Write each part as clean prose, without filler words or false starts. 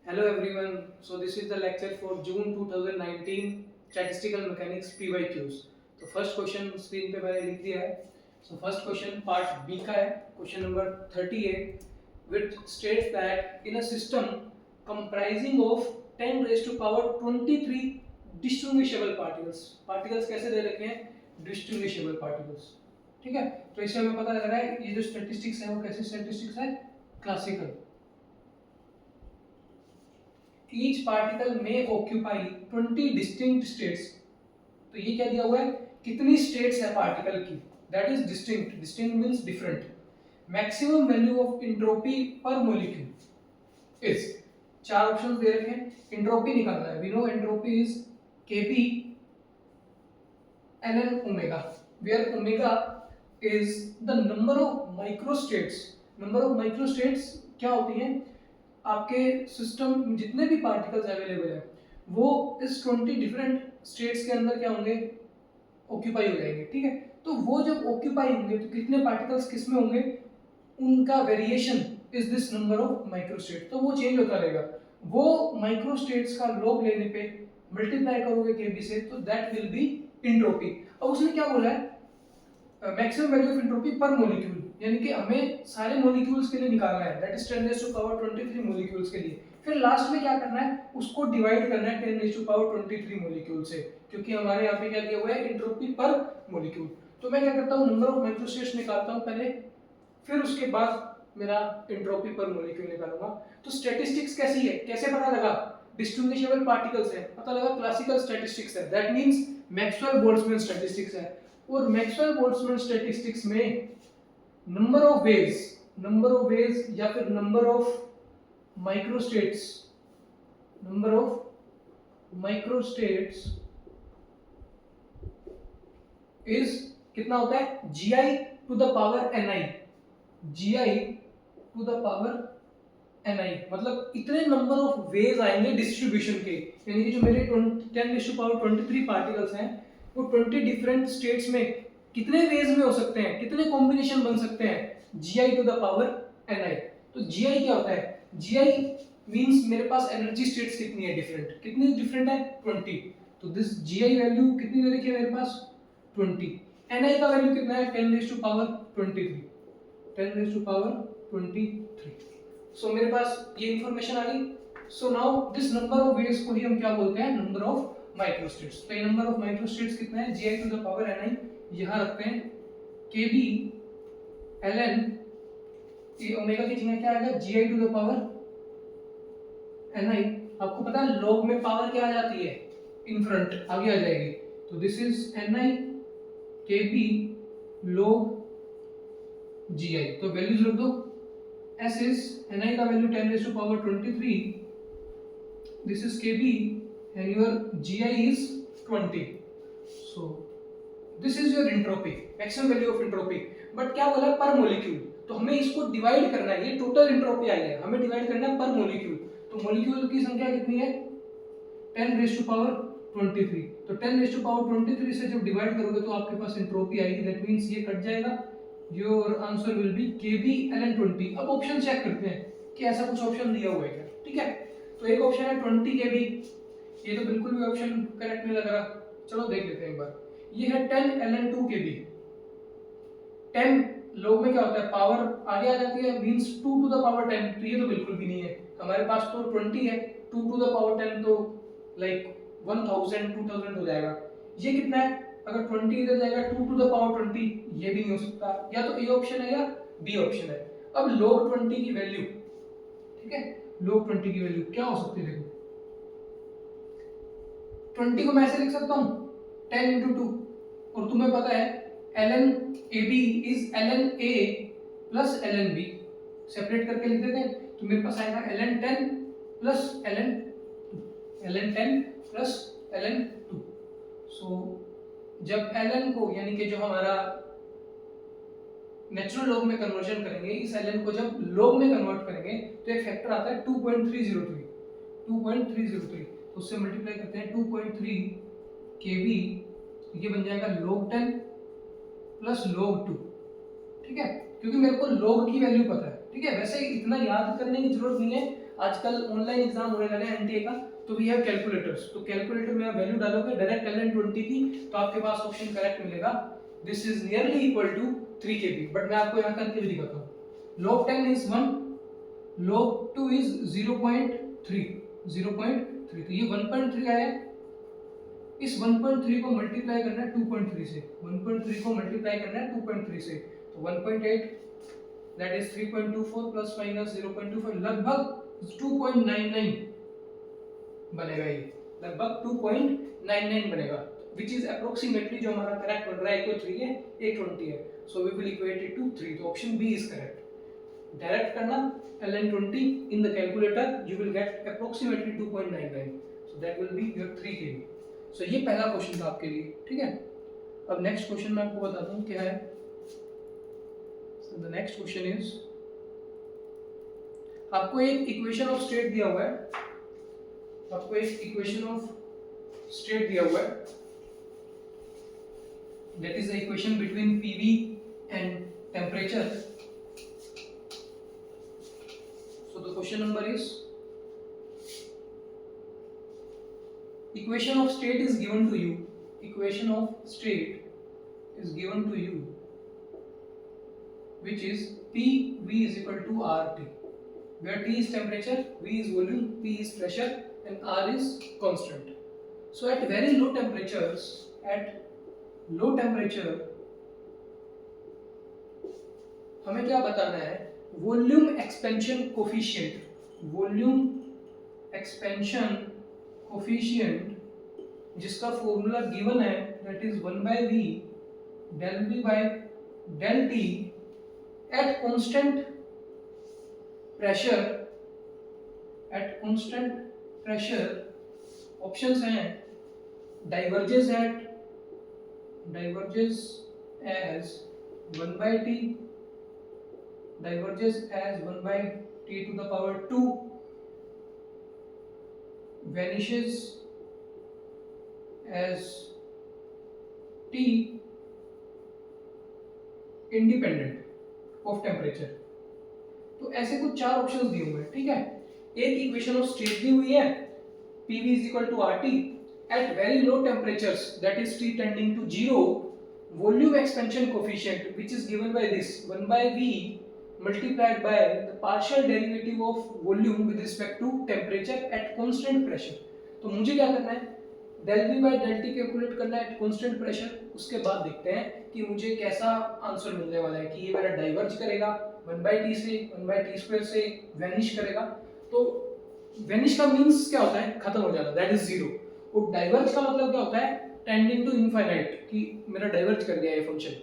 Hello everyone. So this is the lecture for June 2019 Statistical Mechanics PYQs. तो first question screen पे मैंने लिख दिया है. So first question part B का है. Question number 38 which states that in a system comprising of 10 raised to power 23 distinguishable particles. Particles कैसे दे रखे हैं? Distinguishable particles. ठीक है. तो इससे हमें पता लग रहा है ये जो स्टैटिस्टिक्स है वो कैसी स्टैटिस्टिक्स है? Classical. Each particle may occupy 20 distinct states. तो ये क्या दिया हुआ है? कितनी states है पार्टिकल की? That is distinct. Distinct means different. Maximum value of entropy per molecule is. चार ऑप्शंस दे रखे हैं. एंट्रोपी निकालना है. We know entropy is Kb ln omega, where omega is the number of microstates. Number of microstates क्या होती हैं? आपके system में जितने भी पार्टिकल्स अवेलेबल है वो इस 20 डिफरेंट स्टेट्स के अंदर क्या होंगे? ऑक्यूपाई हो जाएंगे. ठीक है. तो वो जब ऑक्यूपाई होंगे तो कितने पार्टिकल्स किस में होंगे? उनका variation is this number of microstate. तो वो चेंज होता रहेगा. वो माइक्रोस्टेट्स का लॉग लेने पे मल्टीप्लाई करोगे केबी से तो दैट विल बी एंट्रोपी. अब उसने क्या बोला है? Maximum value of entropy per molecule, यानी कि हमें सारे मॉलिक्यूल्स के लिए निकालना है. That is 10 raise to power 23 molecules के लिए. फिर लास्ट में क्या करना है? उसको डिवाइड करना है 10 रेज़ टू पावर 23 मॉलिक्यूल से, क्योंकि हमारे यहाँ पे क्या दिया हुआ है? Entropy per molecule. तो मैं क्या करता हूँ? नंबर ऑफ माइक्रोस्टेट्स निकालता हूँ पहले, फिर उसके बाद मेरा एंट्रोपी पर मॉलिक्यूल निकालूंगा. तो स्टैटिस्टिक्स कैसी है? कैसे पता लगा? डिस्टिंग्विशेबल पार्टिकल्स है, पता लगा क्लासिकल स्टैटिस्टिक्स है. That means Maxwell Boltzmann statistics है. और मैक्सवेल बोल्ट्जमैन स्टैटिस्टिक्स में नंबर ऑफ वेज या फिर नंबर ऑफ माइक्रोस्टेट्स इज कितना होता है? gi to the power ni. gi to the power ni मतलब इतने नंबर ऑफ वेज आएंगे डिस्ट्रीब्यूशन के. यानी कि जो मेरे 10 रेज़ टू पावर 23 पार्टिकल्स हैं वो 20 डिफरेंट स्टेट्स में कितने वेज में हो सकते हैं, कितने कॉम्बिनेशन बन सकते हैं? gi to the power ni. तो gi क्या होता है? gi मींस मेरे पास एनर्जी स्टेट्स कितनी है? डिफरेंट. कितनी डिफरेंट है? 20. तो दिस gi वैल्यू कितनी दे रखी है मेरे पास? 20. ni का वैल्यू कितना है? 10 raise to power 23. 10 raise to power 23. So मेरे पास ये इंफॉर्मेशन आ गई. So now this number of ways को ही हम क्या बोलते हैं? Number of microstates. तो ये नंबर ऑफ माइक्रोस्टेट्स कितना है? gi to the power ni. यहाँ रखते हैं kb ln, ये ओमेगा की जगह क्या आएगा? gi to the power ni. आपको पता है लॉग में पावर क्या आ जाती है? इन फ्रंट आगे आ जाएगी. तो this is ni kb log gi. तो वैल्यूज रख दो. s इज ni का value 10 raise to power 23. This is kb and your gi is 20. so this is your entropy, maximum value of entropy. But क्या बोला? पर molecule. तो हमें इसको डिवाइड करना है. ये टोटल एंट्रोपी आई है, हमें डिवाइड करना है पर मॉलिक्यूल. तो मॉलिक्यूल की संख्या कितनी है? 10 रेज़ टू पावर 23. तो 10 रेज़ टू पावर 23 से जब डिवाइड करोगे तो आपके पास एंट्रोपी आएगी. दैट मींस ये कट जाएगा. Your answer will be kb ln 20. अब ऑप्शन चेक करते हैं कि ऐसा कुछ ऑप्शन दिया हुआ है क्या. ठीक है. तो एक ऑप्शन है 20 kb. ये तो बिल्कुल भी ऑप्शन करेक्ट नहीं लग रहा. चलो देख लेते हैं एक बार. ये है 10 ln 2 kb. 10 लोग में क्या होता है? पावर आगे आ जाती है, मींस 2 टू द पावर 10. तो ये तो बिल्कुल भी नहीं है. हमारे पास तो 20 है. 2 टू द पावर 10 तो लाइक 1000 2000 हो जाएगा. ये कितना है? अगर 20 इधर जाएगा 2 टू द पावर 20, ये भी नहीं हो सकता. या तो ए ऑप्शन है या बी ऑप्शन है. अब log 20 की वैल्यू, ठीक है, log 20 की वैल्यू क्या हो सकती है? देखो 20 को मैं ऐसे लिख सकता हूँ 10 into 2. और तुम्हें पता है ln ab is ln a plus ln b. Separate करके लिख देते हैं. तो मेरे पास आएगा ln 10 plus ln 2. ln 10 plus ln 2. सो जब ln को, यानी कि जो हमारा नेचुरल लॉग में कन्वर्जन करेंगे, इस ln को जब लॉग में कन्वर्ट करेंगे तो एक फैक्टर आता है 2.303. 2.303. तो उससे मल्टीप्लाई करते हैं 2.3 kb. ये बन जाएगा log 10 प्लस log 2. ठीक है, क्योंकि मेरे को log की वैल्यू पता है. ठीक है, वैसे इतना याद करने की जरूरत नहीं है. आजकल ऑनलाइन एग्जाम होने लगा है एनटीए का, तो वी हैव कैलकुलेटर्स, तो कैलकुलेटर में आप वैल्यू डालोगे डायरेक्ट ln20 की, तो आपके पास ऑप्शन करेक्ट मिलेगा, this is nearly equal to 3 kb। But मैं आपको यहाँ करके भी दिखाता हूँ, log 10 इज 1, log 2 इज 0.3, 0.3, तो ये 1.3 आया, इस 1.3 को मल्टीप्लाई करना है 2.3 से, 1.3 को मल्टीप्लाई करना है 2.3 से, तो 1.8 दैट इज 3.24 प्लस माइनस 0.25, लगभग 2.99 बनेगा, ये लगभग 2.99 बनेगा, विच इज अप्रोक्सीमेटली जो हमारा करेक्ट बन रहा है, एक तो 3 है, एक 20 है, so we will equate it to 3, तो option B is correct. Direct करना ln20 in the calculator, you will get approximately 2.99, so that will be your 3 kb। so ये पहला क्वेश्चन था आपके लिए, ठीक है। अब नेक्स्ट क्वेश्चन मैं आपको बताता हूँ क्या है। so the next question is, आपको एक इक्वेशन ऑफ स्टेट दिया हुआ है, आपको एक इक्वेशन ऑफ स्टेट दिया हुआ है, that is the equation between PV and temperature। so the question number is, equation of state is given to you, equation of state is given to you, which is PV is equal to RT, where T is temperature, V is volume, P is pressure and R is constant। so at very low temperatures, at low temperature हमें क्या बताना है, volume expansion coefficient, volume expansion coefficient जिसका formula given है, that is 1/v del v by del t at constant pressure, at constant pressure options हैं, diverges as 1/t, diverges as 1/t to the power 2, vanishes as t, independent of temperature। तो ऐसे कुछ चार options दिए हुए हैं, ठीक है। एक इक्वेशन ऑफ स्टेट दी हुई है, PV is equal to RT at very low temperatures, that is T tending to 0, volume expansion coefficient which is given by this 1/v multiplied by the partial derivative of volume with respect to temperature at constant pressure। तो मुझे क्या करना है, del v by del t calculate करना है at constant pressure। उसके बाद देखते हैं कि मुझे कैसा आंसर मिलने वाला है, कि ये मेरा डाइवर्ज करेगा 1/t से, 1/t² से वैनिश करेगा। तो वैनिश का मींस क्या होता है, खत्म हो जाना, दैट इज 0, और डाइवर्ज का मतलब क्या होता है, टेंडिंग टू इनफाइनाइट, कि मेरा डाइवर्ज कर गया ये फंक्शन।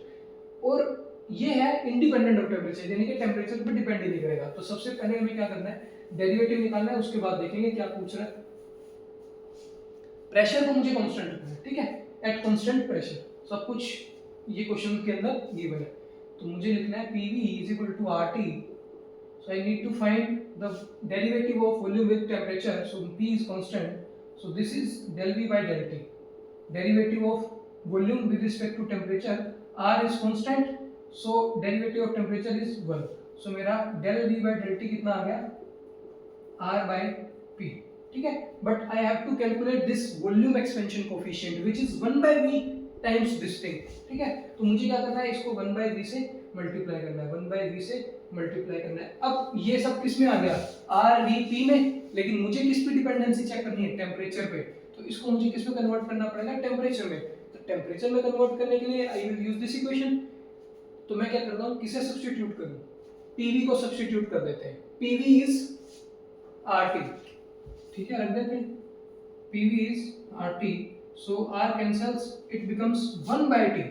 और ये है इंडिपेंडेंट ऑफ टेम्परेचर, यानी कि टेम्परेचर पे डिपेंड ही नहीं करेगा। तो सबसे पहले हमें क्या करना है, डेरिवेटिव निकालना है, उसके बाद देखेंगे क्या पूछ रहा है। प्रेशर को मुझे कांस्टेंट रखना है, ठीक है, एट कांस्टेंट प्रेशर, सब कुछ ये क्वेश्चन के अंदर गिवन है। तो मुझे लिखना है PV is equal to RT, so I need to find the derivative of volume with temperature, so P is constant, so this is del V by del T, derivative of volume with respect to temperature, R is constant, so derivative of temperature is 1, so मेरा del V by del T कितना आ गया, R by P, ठीक है। But I have to calculate this volume expansion coefficient which is 1/v times this thing, ठीक है। तो मुझे क्या करना है, इसको 1/v से मल्टीप्लाई करना है, 1/v से मल्टीप्लाई करना है। अब ये सब किस में आ गया, RVP में, लेकिन मुझे किस पे डिपेंडेंसी चेक करनी है, टेम्परेचर पे। तो इसको मुझे किस में कन्वर्ट करना पड़ेगा, टेम्परेचर में। तो टेम्परेचर में कन्वर्ट करने के लिए I will use this equation. तो मैं क्या करता हूँ, किसे सब्स्टिट्यूट करूँ, PV को सब्स्टिट्यूट कर देते हैं। PV इज RT, ठीक है, रख देते हैं PV is RT, so R cancels, it becomes 1/t,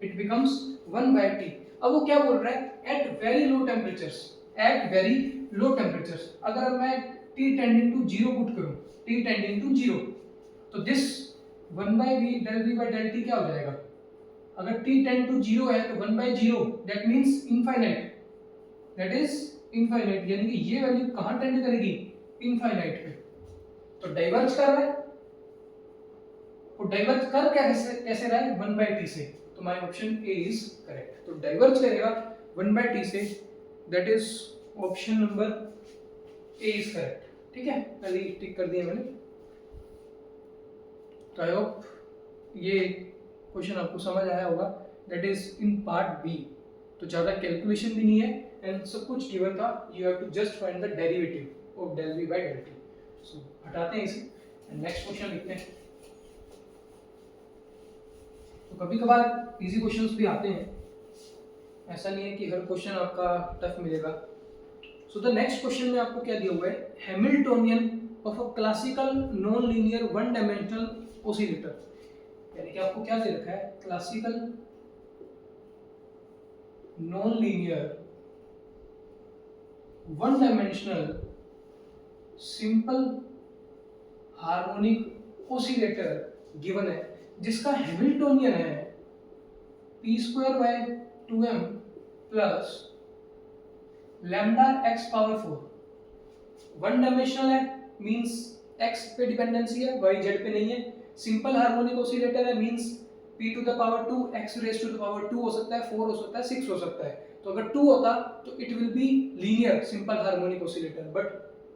it becomes 1/t। अब वो क्या बोल रहा है, at very low temperatures, at very low temperatures, अगर मैं T tending to 0 पुट करूं, T tending to 0, तो this 1/v del v by del t क्या हो जाएगा, अगर T tend to 0 है तो 1/0 that means infinite, that is infinite, यानी कि ये वैल्यू कहाँ टेंड करेगी, इनफाइनाइट पे। तो डाइवर्ज कर रहा है, और डाइवर्ज कर कैसे रहा है, 1/t से। तो my option A is correct. तो डाइवर्ज करेगा 1/t से, that is option number A is correct. ठीक है, पहले टिक कर दिया मैंने। तो आई होप ये क्वेश्चन आपको समझ आया होगा। That is in part B. तो ज़्यादा कैलकुलेशन भी नहीं है एंड सब कुछ गिवन था। You have to just find the derivative of del V by del T. So हटाते हैं इसे एंड नेक्स्ट क्वेश्चन लिखते हैं। तो कभी कभार इजी क्वेश्चंस भी आते हैं, ऐसा नहीं है कि हर क्वेश्चन आपका टफ मिलेगा। सो द नेक्स्ट क्वेश्चन में आपको क्या दिया हुआ है, Hamiltonian of a classical non linear one dimensional oscillator. यानी कि आपको क्या दे रखा है, classical non linear one dimensional simple harmonic oscillator given है, जिसका हैमिल्टोनियन है p square by 2m plus lambda x power 4। One dimensional है मींस x पे डिपेंडेंसी है, y z पे नहीं है। सिंपल हार्मोनिक ऑसिलेटर है means p to the power 2 x raise to the power 2 हो सकता है, 4 हो सकता है, 6 हो सकता है। तो अगर 2 होता तो it will be linear simple harmonic oscillator, but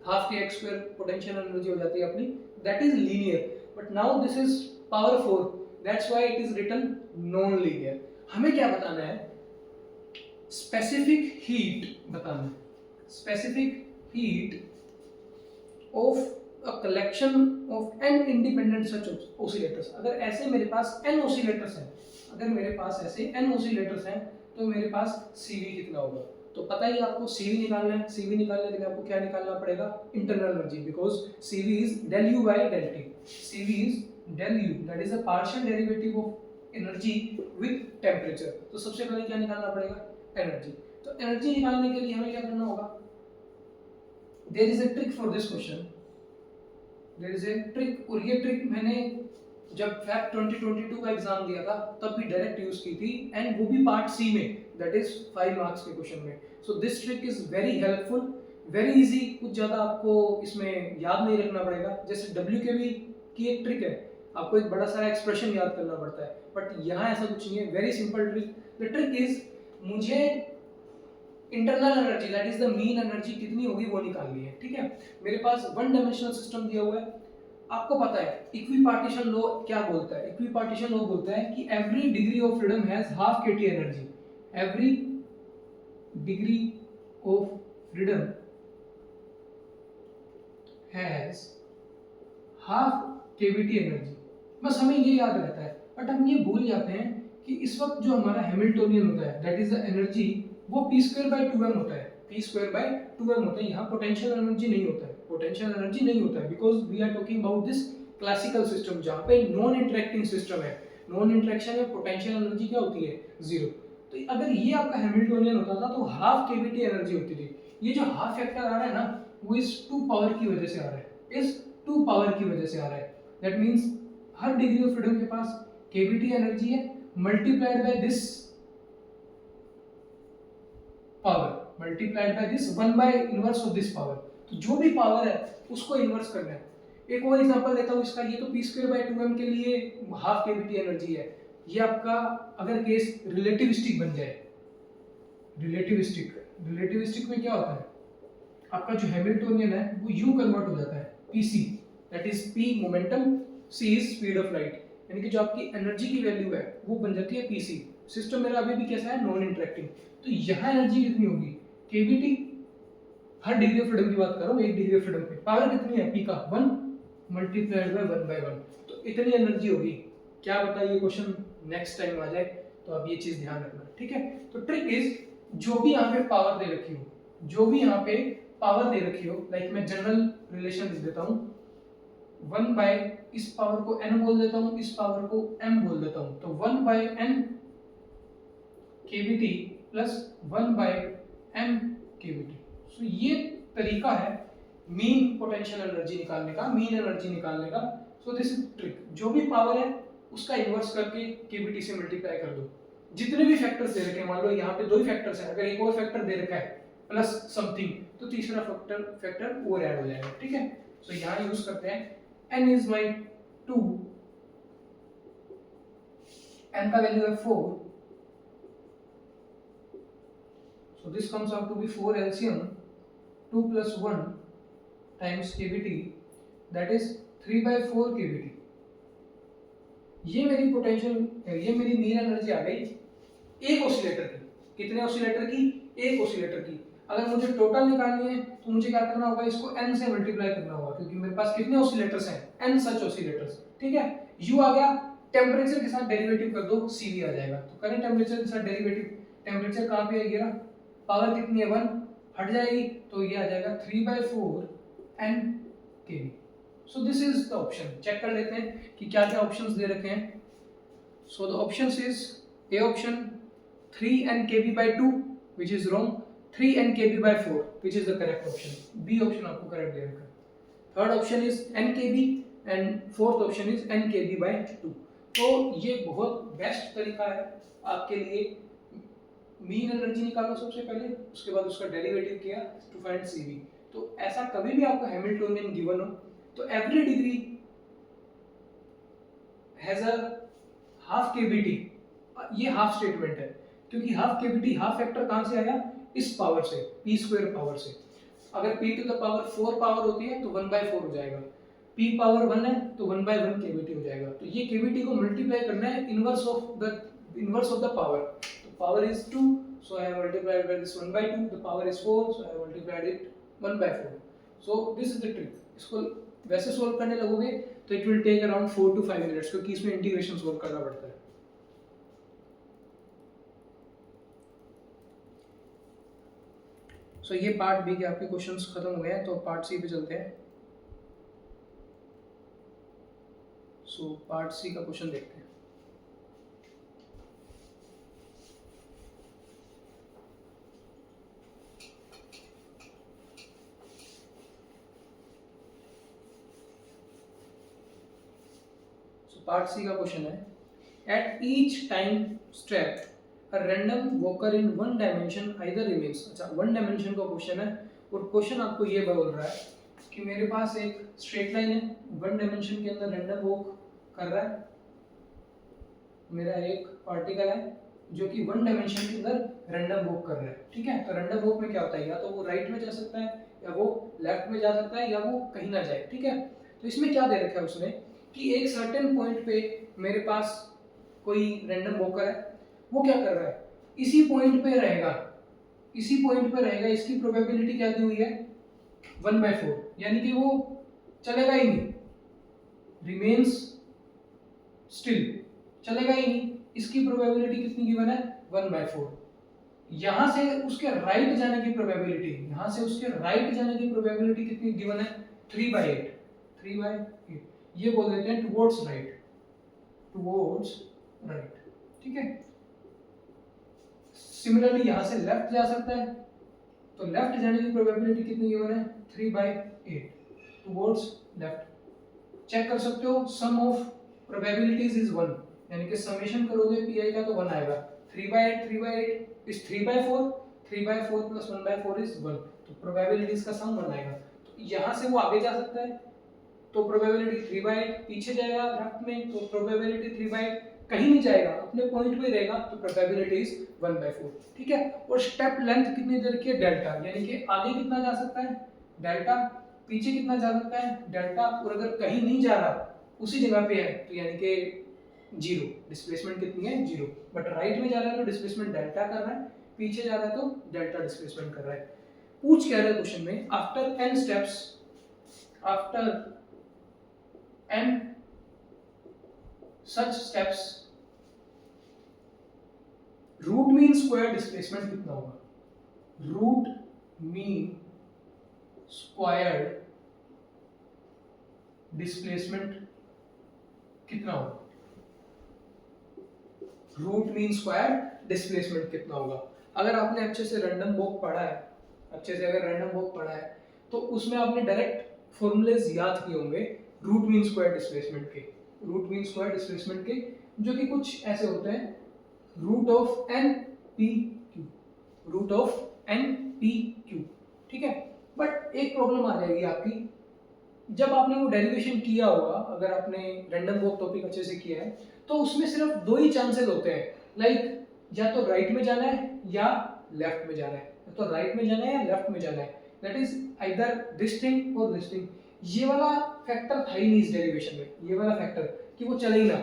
half के x स्क्वायर पोटेंशियल एनर्जी हो जाती है अपनी, that is linear. But now this is power 4, that's why it is written non linear. हमें क्या बताना है, स्पेसिफिक हीट बताना है, specific heat of a collection of n independent such oscillators. अगर ऐसे मेरे पास n ऑसिलेटर्स हैं, अगर मेरे पास ऐसे n ऑसिलेटर्स हैं, तो मेरे पास CV कितना होगा। तो पता ही आपको CV निकालना है। CV निकालने के लिए आपको क्या निकालना पड़ेगा, internal energy, because CV is del U by del T। CV is del U, that is a partial derivative of energy with temperature. तो सबसे पहले क्या निकालना पड़ेगा, एनर्जी। तो एनर्जी निकालने के लिए हमें क्या करना होगा, there is a trick for this question, there is a trick. और ये ट्रिक मैंने जब फैक्ट 2022 का एग्जाम दिया था तब भी डायरेक्ट यूज की थी, एंड वो भी पार्ट सी में, दैट इज 5 मार्क्स के क्वेश्चन में। So this trick is very helpful, very easy, कुछ ज्यादा आपको इसमें याद नहीं रखना पड़ेगा। जैसे WKB की एक ट्रिक है, आपको एक बड़ा सारा एक्सप्रेशन याद करना पड़ता है, बट यहाँ ऐसा कुछ नहीं है, very simple trick. The trick is, मुझे internal energy that is the mean energy कितनी होगी वो निकालनी है। ठीक है, मेरे पास वन डायमेंशनल सिस्टम दिया हुआ है। आपको पता है इक्विपार्टीशन लॉ क्या बोलता है, इक्विपार्टीशन लॉ बोलता है कि every degree of freedom has half kT energy, every degree of freedom has half kT energy. बस हमें ये याद रहता है, बट हम ये भूल जाते हैं कि इस वक्त जो हमारा हैमिल्टोनियन होता है, दैट इज द एनर्जी, वो p स्क्वायर बाय 2m होता है, p स्क्वायर बाय 2m होता है। यहाँ पोटेंशियल एनर्जी नहीं होता है, पोटेंशियल एनर्जी नहीं होता है, because we are talking about this classical system जहाँ पे नॉन इंटरेक्टिंग सिस्टम है। नॉन इंटरेक्शन में पोटेंशियल एनर्जी क्या होती है, जीरो। तो अगर ये आपका हैमिल्टोनियन होता था तो हाफ kT एनर्जी होती थी। ये जो हाफ फैक्टर आ रहा है ना, वो इस 2 पावर की वजह से आ रहा है, इस 2 पावर की वजह से आ रहा है। दैट मींस हर डिग्री ऑफ फ्रीडम के पास kT एनर्जी है, multiplied by this power, multiplied by this 1 by inverse of this power. तो जो भी पावर है उसको इनवर्स करना है। एक और एग्जांपल देता हूं इसका, ये तो p स्क्वायर बाय 2m के लिए हाफ kT एनर्जी है। ये आपका अगर केस रिलेटिविस्टिक बन जाए, रिलेटिविस्टिक में क्या होता है, आपका जो हैमिल्टोनियन है वो यूं कन्वर्ट हो जाता है, pc, that is p momentum, c is speed of light, यानी कि जो आपकी एनर्जी की वैल्यू है वो बन जाती है pc। सिस्टम मेरा अभी भी कैसा है, नॉन इंटरेक्टिंग। तो यहाँ एनर्जी कितनी होगी, kBT, her degree of freedom की बात कर रहा हूँ, एक डिग्री ऑफ फ्रीडम पे पावर कितनी है, p का 1 मल्टीप्लाइड बाय 1 बाय 1, तो इतनी एनर्जी होगी। क्या बताइए, क्वेश्चन नेक्स्ट टाइम आ जाए तो आप ये चीज ध्यान रखना। ठीक है, तो ट्रिक इज, जो भी यहाँ पे पावर दे रखी हो, जो भी यहाँ पे पावर दे रखी हो, लाइक मैं जनरल रिलेशन लिख देता हूँ, 1 बाय इस पावर को n बोल देता हूँ, इस पावर को m बोल देता हूँ, तो 1 बाय n kBT प्लस 1 बाय m kBT। सो ये तरीका है मीन पोटेंशियल एनर्जी निकालने का, मीन एनर्जी निकालने का। सो दिस इज ट्रिक, जो भी पावर है उसका इन्वर्स करके kBT से मल्टीप्लाई कर दो। जितने भी फैक्टर्स दे रखे हैं, मान लो यहाँ पे 2 ही फैक्टर्स हैं, अगर एक और फैक्टर दे रखा है प्लस समथिंग, तो तीसरा फैक्टर और ऐड हो जाएगा। ठीक है, सो यहाँ यूज करते हैं n इज माई 2, n का वैल्यू है 4, so this comes out to be 4 LCM, 2 plus 1 times KVT that is 3/4 KVT. ये मेरी पोटेंशियल, ये मेरी मीन एनर्जी आ गई एक ऑसिलेटर की। कितने ऑसिलेटर की? एक ऑसिलेटर की। अगर मुझे टोटल निकालनी है तो मुझे क्या करना होगा, इसको n से मल्टीप्लाई करना होगा, क्योंकि मेरे पास कितने ऑसिलेटर्स हैं? n सच ऑसिलेटर्स। ठीक है, u आ गया, टेम्परेचर के साथ डेरिवेटिव कर दो, cv आ जाएगा। तो करें टेम्परेचर के साथ डेरिवेटिव, टेम्परेचर कहाँ पे आएगी ना, पावर कितनी है 1, हट जाएगी तो ये आ जाएगा 3/4 n kV। So this is the option. Check कर लेते हैं कि क्या क्या ऑप्शंस दे रखे हैं। So the options is A option 3n kV/2 which is wrong, 3n kV/4 which is the correct option। B option आपको करेक्ट दे रखा है। Third option is n kV and fourth option is n kV/2। तो ये बहुत best तरीका है आपके लिए। मीन एनर्जी निकालो सबसे पहले, उसके बाद उसका डेरिवेटिव किया टू फाइंड CV। तो ऐसा कभी भी आपको हैमिल्टोनियन गिवन हो तो every degree has a half KVT. ये हाफ स्टेटमेंट है, क्योंकि हाफ केवीटी, हाफ फैक्टर कहां से आया? इस पावर से, p² पावर से। अगर p to the power 4 power होती है तो 1/4 हो जाएगा, p पावर 1 है तो 1/1 केवीटी हो जाएगा। तो ये केवीटी को मल्टीप्लाई करना है इनवर्स ऑफ द पावर। तो power is 2, so I have multiplied by this 1/2, the power is 4, so I have multiplied it 1/4। so this is the trick। इसको वैसे सोल्व करने लगोगे तो it will take around 4 to 5 minutes, क्योंकि इसमें integration solve करना पड़ता है। सो ये पार्ट बी के आपके क्वेश्चंस खत्म हो गए हैं, तो पार्ट सी पे चलते हैं। सो पार्ट सी का क्वेश्चन देखते हैं। पार्ट सी का क्वेश्चन है, at each time step a random walker in one dimension either remains. अच्छा, वन डायमेंशन का क्वेश्चन है, और क्वेश्चन आपको ये बोल रहा है कि मेरे पास एक स्ट्रेट लाइन है, वन डायमेंशन के अंदर रैंडम वॉक कर रहा है। मेरा एक पार्टिकल है जो कि वन डायमेंशन के अंदर रैंडम वॉक कर रहा है। ठीक है, तो रैंडम वॉक में क्या होता है, या तो वो राइट में जा सकता है, या वो लेफ्ट में जा सकता है, या वो कहीं ना जाए। ठीक है, तो इसमें क्या दे रखा है उसने कि एक सर्टेन पॉइंट पे मेरे पास कोई रैंडम वॉकर है, वो क्या कर रहा है, इसी पॉइंट पे रहेगा, इसी पॉइंट पे रहेगा। इसकी प्रोबेबिलिटी क्या दी हुई है? 1/4, यानी कि वो चलेगा ही नहीं, रिमेन्स स्टिल, चलेगा ही नहीं। इसकी प्रोबेबिलिटी कितनी गिवन है? 1/4। यहां से उसके राइट जाने की प्रोबेबिलिटी, यहां से उसके राइट जाने की प्रोबेबिलिटी कितनी गिवन है? 3/8, 3/8। ये बोल देते हैं टुवर्ड्स राइट, टुवर्ड्स राइट। ठीक है, सिमिलरली यहां से लेफ्ट जा सकता है, तो लेफ्ट जाने की प्रोबेबिलिटी कितनी गिवन है? 3/8, टुवर्ड्स लेफ्ट। चेक कर सकते हो, सम ऑफ प्रोबेबिलिटीज इज 1, यानी कि समेशन करोगे pi का तो 1 आएगा। 3/8, 3/8 इज 3/4, 3/4 प्लस 1/4 इज 1, तो प्रोबेबिलिटीज का सम 1 आएगा। तो यहां से वो आगे जा सकता है, तो प्रोबेबिलिटी 3/8, पीछे जाएगा लेफ्ट में तो प्रोबेबिलिटी 3/8, कहीं नहीं जाएगा, अपने पॉइंट पे रहेगा, तो प्रोबेबिलिटी इज 1/4। ठीक है, और स्टेप लेंथ कितनी दे रखी है? डेल्टा, यानी कि आगे कितना जा सकता है? डेल्टा, पीछे कितना जा सकता है? डेल्टा, और अगर कहीं नहीं जा रहा, उसी जगह पे है, तो यानी कि 0, डिस्प्लेसमेंट कितनी है? 0। बट राइट में जा रहा है तो डिस्प्लेसमेंट डेल्टा कर रहा है, पीछे जा रहा है तो डेल्टा डिस्प्लेसमेंट कर रहा है। पूछ क्या रहा है क्वेश्चन में, after n steps, after n such steps root mean square displacement कितना होगा? रूट मीन स्क्वायर डिस्प्लेसमेंट कितना होगा? रूट मीन स्क्वायर डिस्प्लेसमेंट कितना होगा? अगर आपने अच्छे से रैंडम वॉक पढ़ा है, अच्छे से अगर रैंडम वॉक पढ़ा है तो उसमें आपने डायरेक्ट फॉर्मूलेज याद किए होंगे रूट मीन स्क्वायर डिस्प्लेसमेंट के, रूट मीन स्क्वायर डिस्प्लेसमेंट के, जो कि कुछ ऐसे होते हैं, root of n p q, root of n p q। ठीक है, बट एक प्रॉब्लम आ जाएगी आपकी, जब आपने वो डेरिवेशन किया होगा, अगर आपने रैंडम वॉक टॉपिक अच्छे से किया है, तो उसमें सिर्फ 2 ही चांसेस होते हैं, लाइक या तो राइट में जाना है या लेफ्ट में जाना है, या तो राइट में जाना है या लेफ्ट में जाना है। That is either this thing और दिस थिंग। ये वाला फैक्टर था ही नहीं इस डेरिवेशन में, ये वाला फैक्टर कि वो चले ही ना,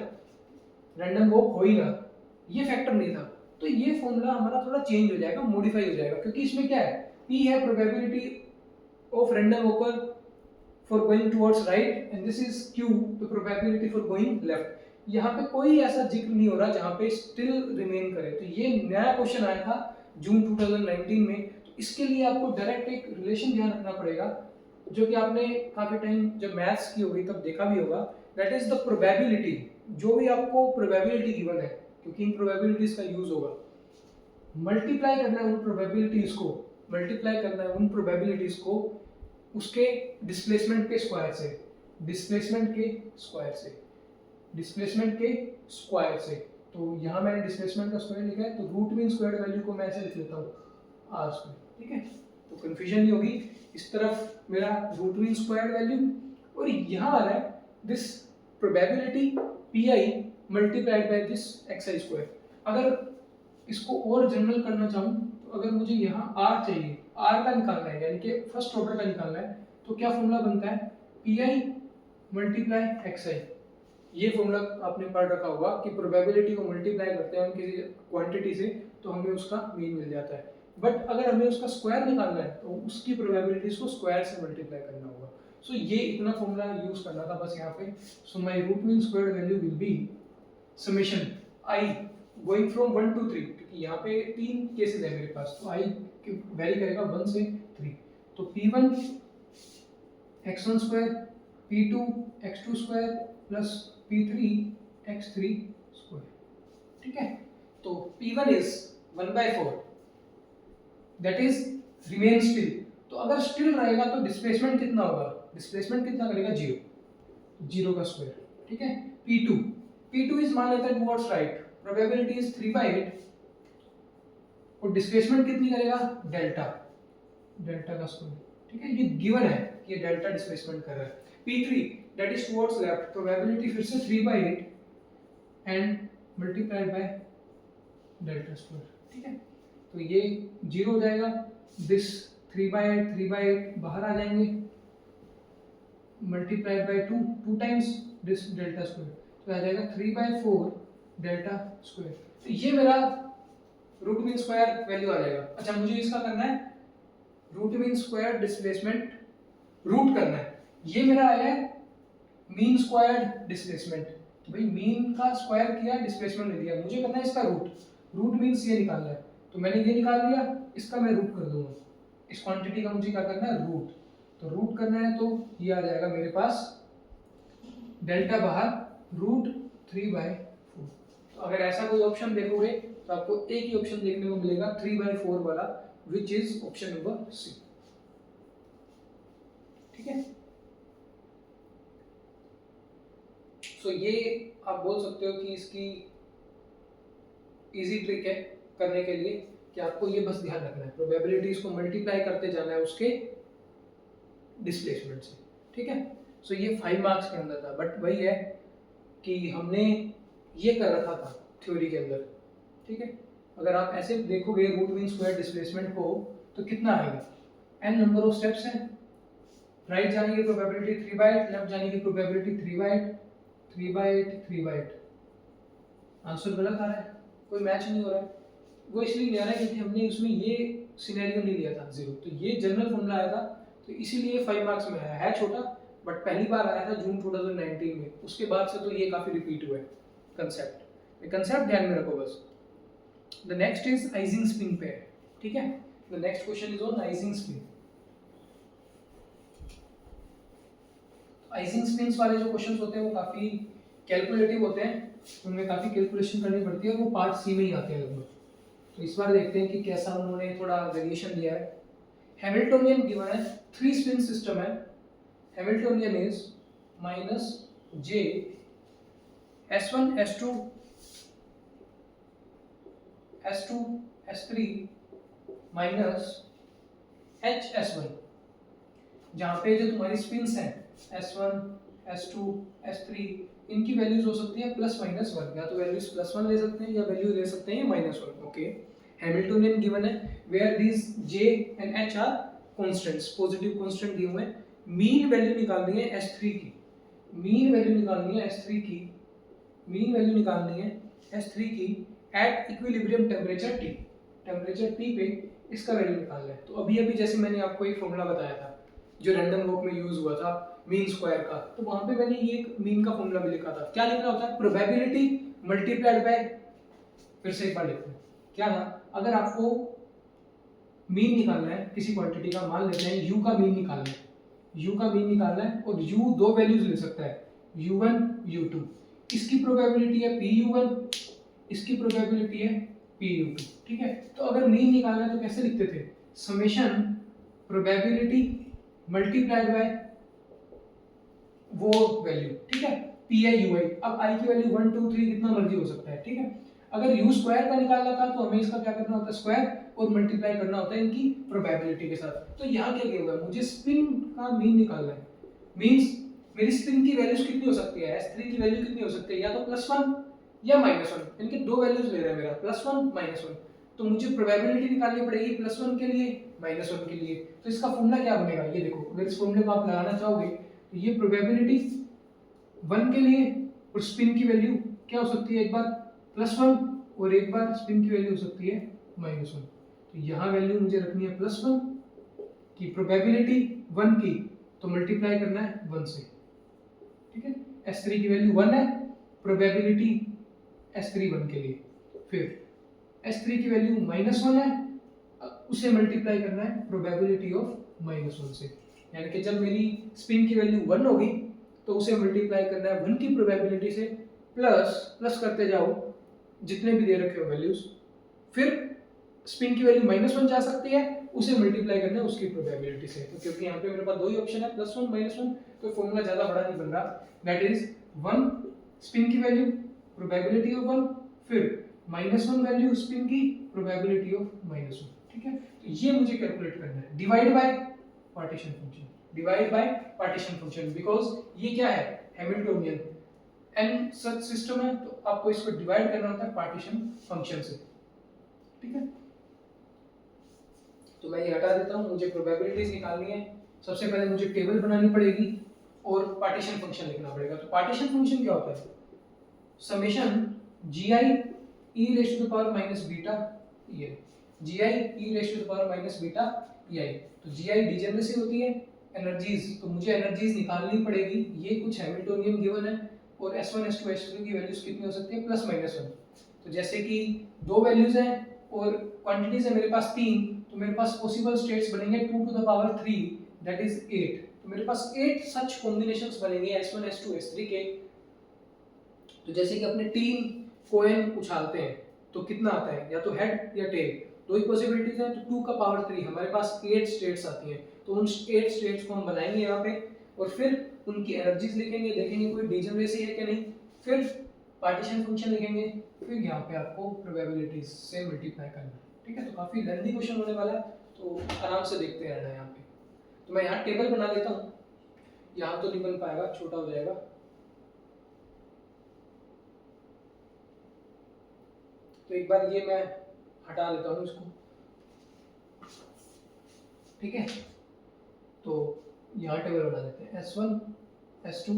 रैंडम वॉक हो ही ना, ये फैक्टर नहीं था। तो ये फॉर्मूला हमारा थोड़ा चेंज हो जाएगा, मॉडिफाई हो जाएगा, क्योंकि इसमें क्या है, P है probability of random walker for going towards right and this is Q the probability for going left. यहाँ पे कोई ऐसा जिक्र नहीं हो रहा जहाँ पे स्टिल रिमेन करे। तो ये नया क्वेश्चन आया था जून 2019 में, तो इसके लिए आपको डायरेक्ट एक रिलेशन ध्यान रखना पड़ेगा, जो कि आपने काफी टाइम जब मैथ्स की होगी तब देखा भी होगा। दैट इज द प्रोबेबिलिटी, जो भी आपको प्रोबेबिलिटी गिवन है, क्योंकि इन प्रोबेबिलिटीज का यूज होगा, मल्टीप्लाई करना है उन प्रोबेबिलिटीज को, मल्टीप्लाई करना है उन प्रोबेबिलिटीज को उसके डिस्प्लेसमेंट के स्क्वायर से, डिस्प्लेसमेंट के स्क्वायर से, डिस्प्लेसमेंट के स्क्वायर से। तो यहाँ मैंने डिस्प्लेसमेंट का स्क्वायर लिखा है, तो रूट मीन स्क्वायर वैल्यू को मैं ऐसे लिख लेता हूँ आर स्क्वायर, ठीक है, तो कंफ्यूजन नहीं होगी। इस तरफ मेरा रूट मीन स्क्वायर वैल्यू, और यहाँ आ रहा है this probability P I multiplied by this x I square. अगर इसको और जनरल करना चाहूँ, तो अगर मुझे यहाँ आर चाहिए, आर का निकालना है, यानी कि फर्स्ट ऑर्डर का निकालना है, तो क्या फॉर्मूला बनता है, पी आई मल्टीप्लाई एक्स आई। ये फॉर्मूला आपने पढ़ रखा होगा कि प्रोबेबिलिटी को मल्टीप्लाई करते हैं हम किसी क्वांटिटी से, तो हमें उसका मीन मिल जाता है। बट अगर हमें उसका स्क्वायर निकालना है, तो उसकी प्रोबेबिलिटीज को स्क्वायर से मल्टीप्लाई करना होगा। सो ये इतना फॉर्मूला यूज करना था बस यहाँ पे। So my root mean square value will be summation i going from 1 to 3, क्योंकि यहाँ पे 3 केसेस है मेरे पास, तो आई वेरी करेगा 1 से 3। तो p1 x1 square, p2 x2 square plus p3 x3 square, ठीक है। तो p1 is 1/4, that is remain still. तो अगर स्टिल रहेगा तो डिस्प्लेसमेंट कितना होगा, डिस्प्लेसमेंट कितना करेगा, 0, 0 का स्क्वायर, ठीक है। p2 इज मान लेते हैं टुवर्ड्स राइट, प्रोबेबिलिटी इज 3/8, और डिस्प्लेसमेंट कितनी करेगा, डेल्टा, डेल्टा का स्क्वायर, ठीक है। ये गिवन है कि डेल्टा डिस्प्लेसमेंट कर रहा है। p3 that is towards left, probability फिर से 3/8 and multiplied by delta square, ठीक है। तो ये 0 हो जाएगा, दिस 3/8 बाहर आ जाएंगे, multiplied by 2 times this delta square, तो आ जाएगा 3/4 डेल्टा स्क्वायर। तो ये मेरा रूट मीन स्क्वायर वैल्यू आ जाएगा। अच्छा, मुझे इसका करना है root mean square displacement, root करना है। ये मेरा आया है मीन स्क्वायर डिस्प्लेसमेंट, तो भाई मीन का स्क्वायर किया, डिस्प्लेसमेंट ले लिया, मुझे करना है इसका रूट, रूट मीन्स ये निकालना है, तो मैंने ये निकाल लिया, इसका मैं रूट कर दूंगा, इस क्वांटिटी का मुझे क्या करना है, रूट। तो रूट करना है तो ये आ जाएगा मेरे पास डेल्टा बाहर रूट 3/4। तो अगर ऐसा कोई ऑप्शन देखोगे तो आपको एक ही ऑप्शन देखने को मिलेगा 3/4 वाला, which is option number C, ठीक है। सो ये आप बोल सकते हो कि इसकी इजी ट्रिक है करने के लिए, कि आपको ये बस ध्यान रखना है, प्रोबेबिलिटीज को मल्टीप्लाई करते जाना है उसके डिस्प्लेसमेंट से, ठीक है। सो ये 5 मार्क्स के अंदर था, बट वही है कि हमने ये कर रखा था थ्योरी के अंदर, ठीक है। अगर आप ऐसे देखोगे रूट मीन स्क्वायर डिस्प्लेसमेंट को, तो कितना आएगा, n नंबर ऑफ स्टेप्स हैं, राइट जाने की प्रोबेबिलिटी 3/8, लेफ्ट जाने की प्रोबेबिलिटी 3/8, आंसर गलत आ रहा है, कोई मैच नहीं हो रहा है। वो इसलिए नहीं आ रहा है क्योंकि हमने उसमें ये सिनेरियो नहीं लिया था 0, तो ये जनरल फॉर्मूला आया था, तो इसीलिए 5 मार्क्स में आया है, छोटा, बट पहली बार आया था जून 2019 में, उसके बाद से तो ये काफी रिपीट हुआ है कंसेप्ट, कंसेप्ट ध्यान में रखो बस। The next is icing-spring pair, ठीक है। The next question is on icing-spring. Icing-springs वाले जो क्वेश्चंस होते हैं वो काफी कैलकुलेटिव होते हैं, उनमें काफी कैलकुलेशन करनी पड़ती है, वो पार्ट सी में ही आते हैं लगभग। तो इस बार देखते हैं कि कैसा उन्होंने थोड़ा वेरिएशन दिया है। हैमिल्टोनियन गिवन है, 3 स्पिन सिस्टम है, Hamiltonian is -j s1 s2 s2 s3 h s1, जहाँ पे जो तुम्हारी स्पिन्स हैं s1 s2 s3, इनकी वैल्यूज हो सकती है +-1, या तो वैल्यूज +1 ले सकते हैं या वैल्यू ले सकते हैं -1, ओके। हैमिल्टोनियन गिवन है where these j and h are constants, positive constant दिए हुए हैं, मीन वैल्यू निकालनी है S3 की, मीन वैल्यू निकालनी है S3 की, मीन वैल्यू निकालनी है S3 की at equilibrium temperature T, temperature T पे इसका वैल्यू निकालना है। तो अभी अभी जैसे मैंने आपको एक फॉर्मूला बताया था जो रैंडम वॉक में यूज हुआ था मीन स्क्वायर का, तो वहां पे मैंने ये एक मीन का फॉर्मूला भी लिखा था। क्या लिखना होता है? प्रोबेबिलिटी मल्टीप्लाइड बाय, फिर से एक बार लिखते हैं क्या था, अगर आपको मीन निकालना है किसी क्वांटिटी का, मान लेते हैं u का मीन निकालना है, u का मीन निकालना है और u दो वैल्यूज ले सकता है, u1 u2, इसकी प्रोबेबिलिटी है pu1, इसकी प्रोबेबिलिटी है pu2, ठीक है। तो अगर मीन निकालना है तो कैसे लिखते थे, समेशन प्रोबेबिलिटी मल्टीप्लाइड बाय वो वैल्यू, ठीक है, pi ui। अब i की वैल्यू 1 2 3 कितना मर्जी हो सकता है, ठीक है। अगर u स्क्वायर का निकालना था तो हमें इसका क्या करना होता है, स्क्वायर, और मल्टीप्लाई करना होता है इनकी प्रोबेबिलिटी के साथ। तो यहाँ क्या किया हुआ है, मुझे स्पिन का मीन निकालना है, मींस मेरी स्पिन की वैल्यूज कितनी हो सकती है, S3 की वैल्यू कितनी हो सकती है, या तो +1 या -1, इनके दो वैल्यूज ले रहा है मेरा, +1 -1। तो मुझे प्रोबेबिलिटी निकालनी पड़ेगी +1 के लिए -1 के लिए। तो इसका फॉर्मूला क्या बनेगा, ये देखो, अगर इस फॉर्मूले को आप लगाना चाहोगे तो ये प्रोबेबिलिटी 1 के लिए और स्पिन की वैल्यू क्या हो सकती है, एक बार +1 और एक बार स्पिन की वैल्यू हो सकती है -1। तो यहाँ वैल्यू मुझे रखनी है +1 की, प्रोबेबिलिटी 1 की, तो मल्टीप्लाई करना है 1 से, ठीक है। S3 की वैल्यू 1 है, प्रोबेबिलिटी S3 1 के लिए, फिर S3 की वैल्यू -1 है, उसे मल्टीप्लाई करना है प्रोबेबिलिटी ऑफ -1 से, यानी कि जब मेरी स्पिन की वैल्यू 1 होगी तो उसे मल्टीप्लाई करना है 1 की प्रोबेबिलिटी से, प्लस करते जाओ जितने भी दे रखे हो वैल्यूज, फिर स्पिन की वैल्यू -1 जा सकती है, उसे मल्टीप्लाई करना है उसकी प्रोबेबिलिटी से। तो क्योंकि यहाँ पे मेरे पास दो ही ऑप्शन है, +1 -1, तो फॉर्मूला ज्यादा बड़ा नहीं बन रहा, दैट इज 1 स्पिन की वैल्यू प्रोबेबिलिटी ऑफ 1, फिर -1 वैल्यू स्पिन की प्रोबेबिलिटी ऑफ -1, ठीक है। तो ये मुझे कैलकुलेट करना है, divide by partition function, divide by partition function, because ये क्या है, हैमिल्टोनियन एन सच सिस्टम है, तो आपको इसको डिवाइड करना होता है पार्टीशन फंक्शन से, ठीक है। तो मैं ये हटा देता हूँ, मुझे प्रोबेबिलिटीज निकालनी है, सबसे पहले मुझे टेबल बनानी पड़ेगी और पार्टीशन फंक्शन लिखना पड़ेगा। तो पार्टीशन फंक्शन क्या होता है, summation gi e raise to the power minus beta, ये gi e raise to the power minus beta ei। तो gi डिजनरेसी होती है, एनर्जीज, तो मुझे एनर्जीज निकालनी पड़ेगी, ये कुछ हैमिल्टोनियन गिवन है, और S1 S2 S3 की वैल्यूज कितनी हो सकती है, +-1। तो जैसे कि दो वैल्यूज हैं और क्वांटिटीज है मेरे पास 3, तो मेरे पास पॉसिबल स्टेट्स बनेंगे 2 to the power 3, that is 8। तो मेरे पास 8 सच कॉम्बिनेशंस बनेंगे S1 S2 S3 के। तो जैसे कि अपने 3 कॉइन उछालते हैं तो कितना आता है, या तो हेड या टेल, दो ही पॉसिबिलिटीज हैं, तो 2 का पावर 3 हमारे पास 8 स्टेट्स आती हैं। तो उन 8 स्टेट्स को हम बनाएंगे यहाँ पे, और फिर उनकी एनर्जीज लिखेंगे, देखेंगे कोई डिजनरेसी है कि नहीं, फिर पार्टीशन फंक्शन लिखेंगे, फिर यहाँ पे आपको प्रोबेबिलिटीज से मल्टीप्लाई करना है, ठीक है। तो काफी लेंथी क्वेश्चन होने वाला है, तो आराम से देखते रहना है यहाँ पे। तो मैं यहाँ टेबल बना लेता हूँ, यहाँ तो नहीं बन पाएगा, छोटा हो जाएगा। तो एक बार ये मैं हटा लेता हूँ इसको, ठीक है। तो यहाँ टेबल बना देते हैं, S1 S2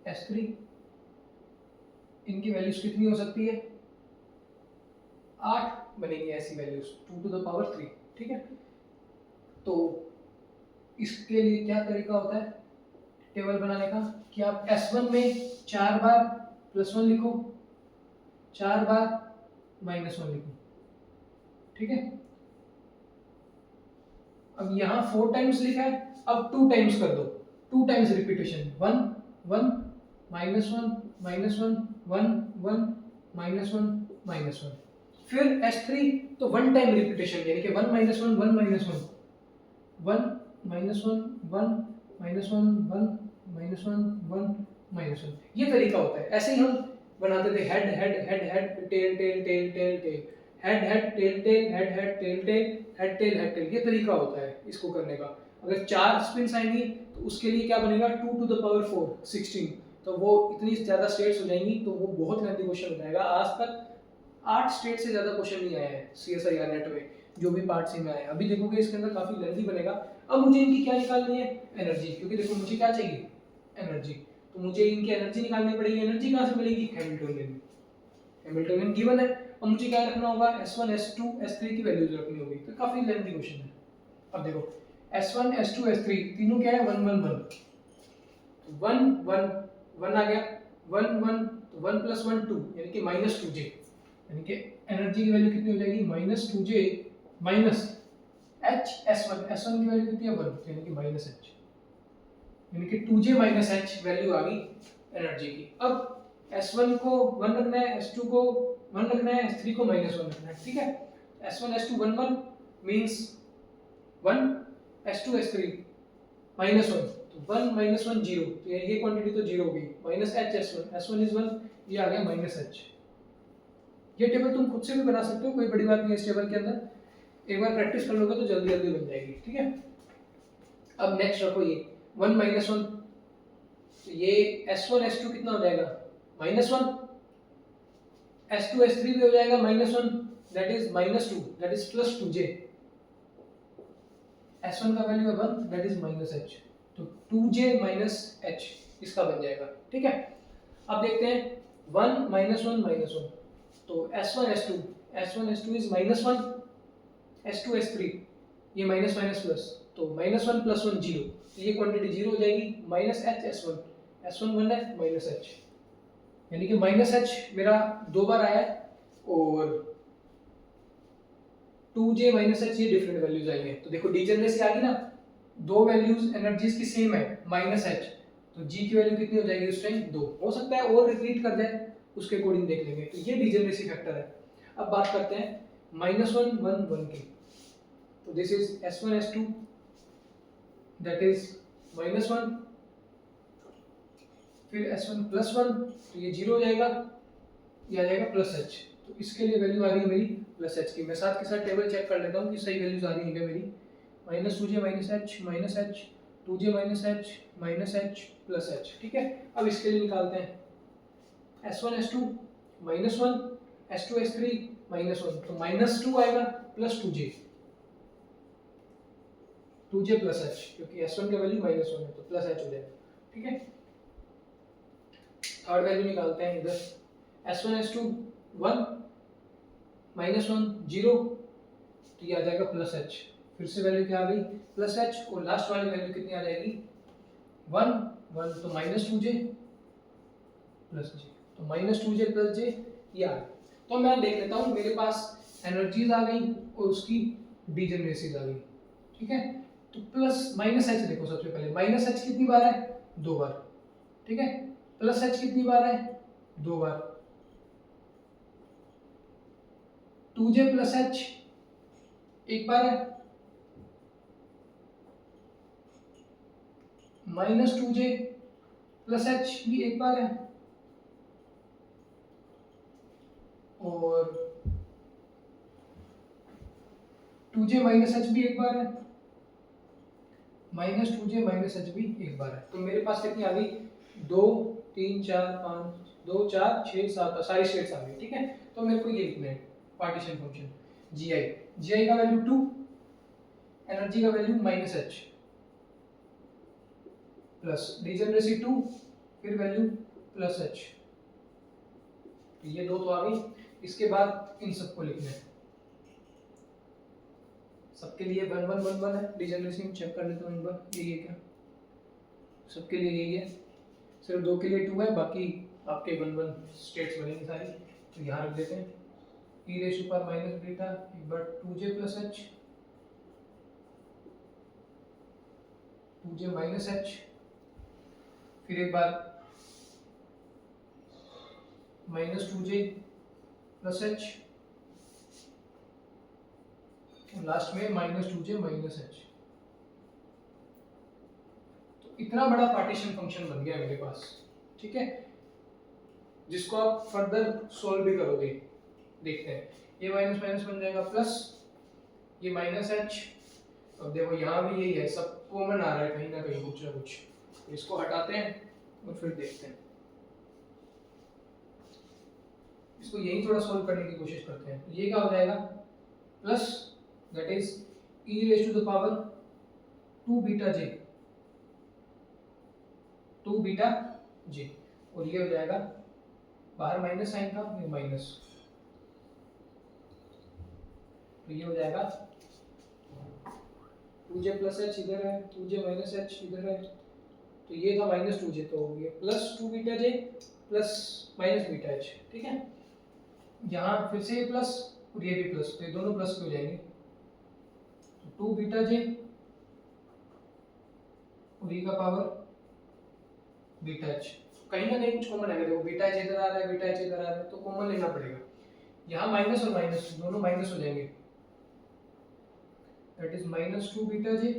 S3, इनकी वैल्यूज कितनी हो सकती है, 8 बनेंगी ऐसी वैल्यूज, 2 टू द पावर 3, ठीक है। तो इसके लिए क्या तरीका होता है टेबल बनाने का, कि आप S1 में 4 बार +1 लिखो, 4 बार -1 लिखो, ठीक है। अब यहाँ 4 टाइम्स लिखा है, अब 2 टाइम्स कर दो, 2 टाइम्स रिपीटेशन, 1 1 -1 -1 1 1 -1 -1, फिर S3 तो 1 टाइम रिपीटेशन, यानी कि 1 -1 1 -1 1 -1 1 -1 1 -1 ये तरीका होता है। ऐसे ही हम बनाते थे head head head head tail tail tail tail tail, head head tail tail head head tail tail head tail head tail, ये तरीका होता है इसको करने का। अगर 4 स्पिन्स आएंगी तो उसके लिए क्या बनेगा, 2 टू द पावर 4 16, तो वो इतनी ज्यादा स्टेट्स हो जाएंगी, तो वो बहुत लेंथी क्वेश्चन हो जाएगा। आज तक 8 स्टेट से ज्यादा क्वेश्चन नहीं आया है CSIR नेट में, जो भी पार्ट सी में आए। अभी देखोगे इसके अंदर काफी लेंथी बनेगा। अब मुझे इनकी क्या निकालनी है, एनर्जी, क्योंकि देखो मुझे क्या चाहिए, एनर्जी। तो मुझे इनकी एनर्जी निकालनी पड़ेगी। एनर्जी कहाँ से मिलेगी, हैमिल्टनियन, हैमिल्टनियन गिवन है। अब मुझे क्या रखना होगा, S1 S2 S3 की वैल्यूज रखनी होगी। तो काफी लेंथी क्वेश्चन है। अब देखो S1 S2 S3 तीनों क्या है, 1 1 1, 1 1 1 आ गया, 1 1 तो 1 + 1 2 यानी कि -2j, यानी कि एनर्जी की वैल्यू कितनी हो जाएगी, -2j minus h S1, S1 की वैल्यू कितनी है 1, यानी कि -h, यानी कि 2j -h वैल्यू आ गई एनर्जी की। अब S1 को 1 रखना है, S2 को 1 रखना है, S3 को -1 रखना है, ठीक है। S1 S2 1 1 means 1, S2 S3 -1, तो 1 -1 0, तो ये क्वांटिटी तो 0 हो गई, -h S1, S1 इज 1, ये आ गया -h। ये टेबल तुम खुद से भी बना सकते हो, कोई बड़ी बात नहीं है इस टेबल के अंदर, एक बार प्रैक्टिस कर लोगे तो जल्दी जल्दी बन जाएगी, ठीक है। अब नेक्स्ट रखो ये 1 -1, तो ये S1 S2 कितना हो जाएगा, -1, S2 S3 भी हो जाएगा -1, that is -2, that is +2j। S1 का वैल्यू है 1, दैट इज -h, तो 2j -h इसका बन जाएगा, ठीक है। अब देखते हैं 1 -1 -1, तो S1 S2, S1 S2 is -1, S2 S3 ये माइनस माइनस प्लस, तो -1 + 1 0, तो ये क्वांटिटी 0 हो जाएगी, -h S1, S1 1 है, -h, यानी कि -h मेरा 2 बार आया है, और 2j -h ये डिफरेंट वैल्यूज आई है। तो देखो डीजेनरेसी आ गई ना, दो वैल्यूज एनर्जीज की सेम है, -h, तो g की वैल्यू कितनी हो जाएगी उस टाइम 2, हो सकता है और रिपीट कर जाए, उसके अकॉर्डिंग देख लेंगे। तो ये डीजेनरेसी फैक्टर है। अब बात करते हैं -1 1 1 की, तो this is S1 S2, that is -1, फिर S1 +1, तो ये 0 हो जाएगा, ये आ जाएगा +h, तो इसके लिए वैल्यू आ रही है मेरी +h की। मैं साथ के साथ टेबल चेक कर लेता हूँ कि सही वैल्यूज आ रही है मेरी, -2j -h -h, 2j -h +h, ठीक है। अब इसके लिए निकालते हैं S1 S2 -1, S2 S3 -1, तो -2 आएगा प्लस 2j, 2j +h, क्योंकि S1 का वैल्यू -1 है तो +h हो जाएगा, ठीक है। थर्ड वैल्यू निकालते हैं इधर, S1 S2 1 -1 0, तो ये आ जाएगा +h, फिर से वैल्यू क्या आ गई +h, और लास्ट वाली वैल्यू कितनी आ जाएगी 1 1, तो -2j +j, तो -2j +j ये आ गया। तो मैं देख लेता हूँ, मेरे पास एनर्जीज आ गई और उसकी डीजेनरेसीज आ गई, ठीक है। तो +-h देखो, सबसे पहले -h कितनी बार है, 2 बार, ठीक है। +h कितनी बार है, 2 बार, 2j +h एक बार है, -2j +h भी एक बार है, और 2j -h भी एक बार है, -2j -h भी एक बार है। तो मेरे पास कितनी आ गई, 2 3 4 5 2 4 6 7 सारी स्टेट्स आ गई, ठीक है। तो मेरे को ये लिखना है पार्टीशन फंक्शन gi का वैल्यू 2, एनर्जी का वैल्यू -h प्लस डीजेनरेसी 2, फिर वैल्यू +h, ये दो तो आ गई। इसके बाद इन सबको लिखना है, सबके लिए 1 1 1 1 है, डीजेनरेसी में चेक कर लेता हूँ एक बार, यही है क्या, सबके लिए यही है, सिर्फ 2 के लिए 2 है, बाकी आपके 1 1 स्टेट्स बनेंगी सारी। तो यहाँ रख देते हैं e⁻⁻β, एक बार 2j +h, 2j -h, फिर एक बार -2j +h, और लास्ट में -2j -h। तो इतना बड़ा पार्टीशन फंक्शन बन गया मेरे पास, ठीक है, जिसको आप फर्दर सॉल्व भी करोगे। देखते हैं, ये माइनस माइनस बन जाएगा प्लस, ये -h, अब देखो यहाँ भी यही है, सब कॉमन आ रहा है कहीं ना कहीं कुछ ना कुछ, इसको हटाते हैं और फिर देखते हैं, इसको यही थोड़ा सॉल्व करने की कोशिश करते हैं। ये क्या हो जाएगा, plus that is e raise to the power 2 beta j, 2 beta j, और ये हो जाएगा बाहर माइनस साइन था, ये माइनस, तो ये हो जाएगा 2j प्लस एच इधर है, 2j माइनस एच इधर है, तो ये था माइनस 2j, तो ये plus 2 beta j plus minus beta H, ठीक है। यहाँ फिर से ये प्लस और ये भी प्लस, तो ये दोनों प्लस हो जाएंगे, तो 2 बीटा j और e का पावर बीटा एच, कहीं ना कहीं कुछ कॉमन आएगा, देखो बीटा एच इधर आ रहा है, बीटा एच इधर आ रहा है, तो कॉमन लेना पड़ेगा। यहाँ माइनस और माइनस दोनों माइनस हो जाएंगे, that is minus 2 beta j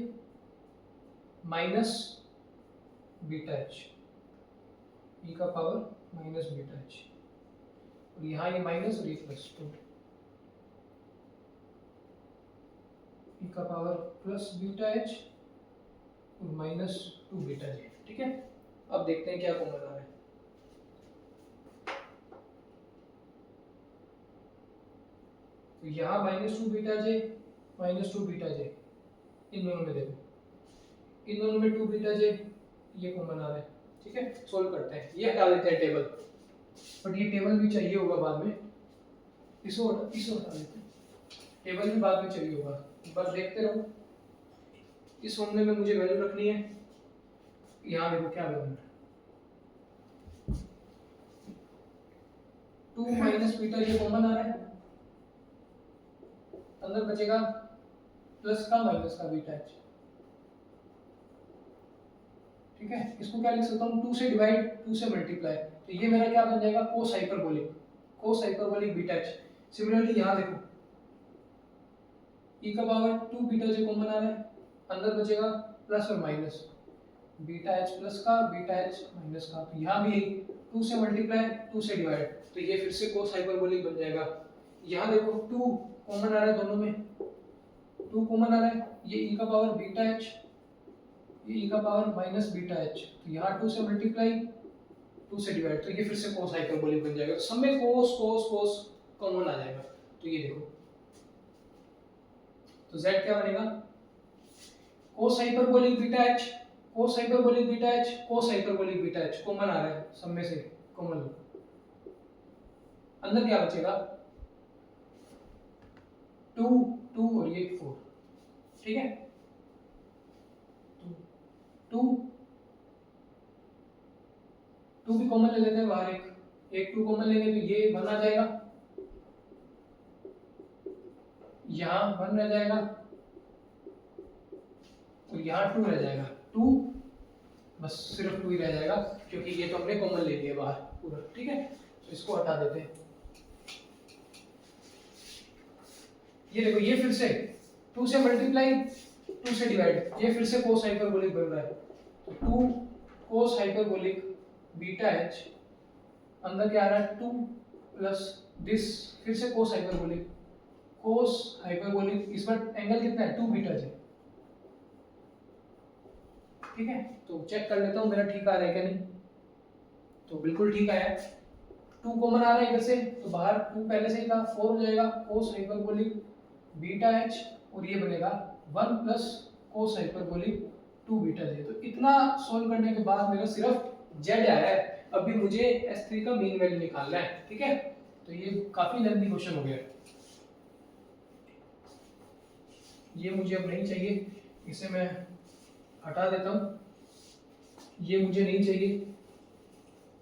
minus beta h, e का पावर माइनस बीटा एच, और यहाँ ये माइनस और ये प्लस, तो ई का पावर प्लस बीटा एच और माइनस 2 बीटा j, ठीक है। अब देखते हैं क्या कॉमन आ रहा है। तो यहाँ minus 2 beta j minus 2 beta j, इन दोनों में देखो, इन दोनों में 2 बीटा j, ये कॉमन आ रहा है, ठीक है। सोल्व करते हैं, ये हटा देते हैं टेबल, बट ये टेबल भी चाहिए होगा बाद में, इसको हटा देते हैं, टेबल भी बाद में चाहिए होगा, बस देखते रहो। इस फॉर्मूले में मुझे वैल्यू रखनी है, यहाँ देखो क्या वैल्यू है, 2 माइनस बीटा j कॉमन आ रहा है, अंदर बचेगा प्लस का माइनस का बीटा एच, ठीक है। इसको क्या लिख सकता हूँ, 2 से डिवाइड 2 से मल्टीप्लाई, तो ये मेरा क्या बन जाएगा, cos hyperbolic beta H. Similarly यहाँ देखो e का पावर 2 बीटा j कॉमन आ रहा है, अंदर बचेगा प्लस और माइनस, बीटा एच प्लस का बीटा एच माइनस का, तो यहाँ भी 2 से मल्टीप्लाई 2 से डिवाइड, तो ये फिर से कोस हाइपरबोलिक बन जाएगा। यहाँ देखो 2 कॉमन आ रहा है, दोनों में 2 कॉमन आ रहा है, ये e का पावर बीटा एच, ये e का पावर माइनस बीटा एच, तो यहाँ 2 से मल्टीप्लाई 2 से डिवाइड, तो ये फिर से कोस हाइपरबोलिक बन जाएगा। तो सब में कोस कोस कोस कॉमन आ जाएगा, तो ये देखो, तो z क्या बनेगा, cos hyperbolic beta H, cos hyperbolic beta H, cos hyperbolic beta H common आ रहा है, सब में से कॉमन लो, अंदर क्या बचेगा 2 2 और ये 4, ठीक है। 2 भी कॉमन ले लेते हैं बाहर, एक 2 कॉमन लेंगे तो ये 1 आ जाएगा, यहाँ 1 रह जाएगा और यहाँ 2 रह जाएगा, 2 बस सिर्फ 2 ही रह जाएगा, क्योंकि ये तो हमने कॉमन ले लिया बाहर पूरा, ठीक है। तो इसको हटा देते हैं, ये देखो, ये फिर से 2 से मल्टीप्लाई 2 से डिवाइड, ये फिर से कोस हाइपरबोलिक बन रहा है, तो 2 कोस हाइपरबोलिक बीटा एच, अंदर क्या आ रहा है 2 प्लस दिस, फिर से कोस हाइपरबोलिक इस बार एंगल कितना है 2 बीटा j, ठीक है। तो चेक कर लेता हूँ मेरा ठीक आ रहा है क्या नहीं, तो बिल्कुल ठीक आया, 2 कॉमन आ रहा है इधर से, तो बाहर 2 पहले से ही था, 4 हो जाएगा कोस हाइपरबोलिक बीटा एच, और ये बनेगा 1 plus cos hyperbolic 2 beta j। तो इतना सोल्व करने के बाद मेरा सिर्फ z आया है, अभी मुझे s3 का मीन वैल्यू निकालना है, ठीक है। तो ये काफी लेंथी क्वेश्चन हो गया, ये मुझे अब नहीं चाहिए, इसे मैं हटा देता हूँ, ये मुझे नहीं चाहिए,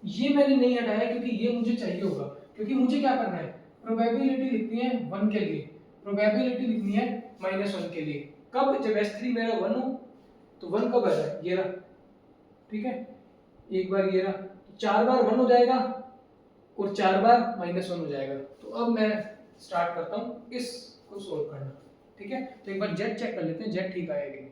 ये मैंने नहीं हटाया क्योंकि ये मुझे चाहिए होगा, क्योंकि मुझे क्या करना है, प्रोबेबिलिटी लिखनी है 1 के लिए, प्रोबेबिलिटी लिखनी है -1 के लिए, कब, जब s3 मेरा 1 हो, तो 1 कब आ रहा है, ये रहा, ठीक है, एक बार ये रहा, तो 4 बार 1 हो जाएगा और 4 बार -1 हो जाएगा। तो अब मैं स्टार्ट करता हूँ इसको सोल्व करना, ठीक है। तो एक बार z चेक कर लेते हैं, z ठीक आएगा,